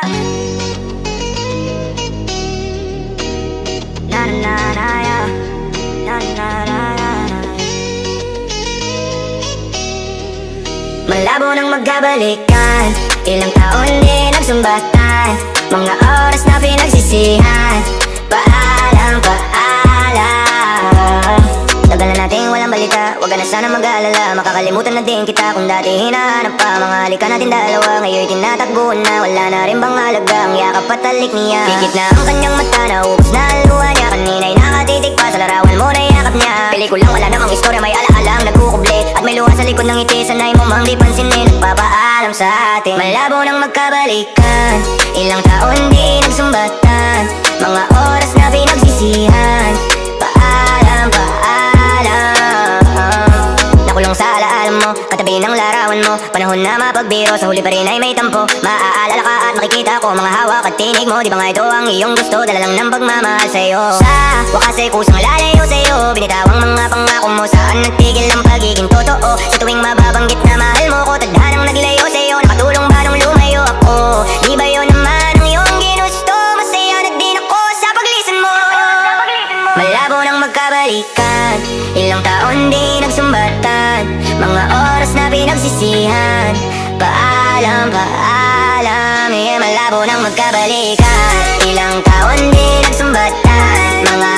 Na na na yeah. Na na na na. Malabo nang magkabalikan, ilang taon din nagsumbatan, mga oras na pinagsisihan. Paalam, paalam. Tagal na nating walang balita, wag ka na sana mag-aalala. Makakalimutan na din kita kung dati hinahanap pa. Mga halikan natin dalawa, ngayon'y tinatakbuhan na. Wala na rin bang halaga ang yakap at talik niya. Pikit na ang kanyang mata, naubos na ang luha niya. Kanina'y nakatitig pa sa larawan mo na yakap niya. Pelikulang wala namang istorya, may ala-alang nagkukuble. At may luha sa likod ng ngiti, sanay mo mang di pansinin. Nagpapaalam sa atin, malabo nang magkabalikan, ilang taon di nagsumbatan, mga oras na pinagsisihan. Paalam, paalam. Nakulong sa alaala mo, katabi ng larawan mo. Panahon na mapagbiro, sa huli pa rin ay may tampo. Maaalala ka at makikita ko mga hawak at tinig mo. Di ba nga ito ang iyong gusto, dala lang ng pagmamahal sa'yo. Sa wakas ay kusang lalayo sa'yo, binitawang mga pangako mo. Saan nagtigil ang pagiging totoo? Sa tuwing mababanggit na mahal mo ko, tadhanang naglayo sa'yo. Nakatulong ba nung lumayo ako? Di ba yun naman ang iyong ginusto? Masaya na din ako sa paglisan mo. Malabo nang magkabalikan, ilang taon di nagsumbatan, mga oras na pinagsisihan. Paalam, paalam. Yeah, malabo nang magkabalikan, ilang taon di nagsumbatan, mga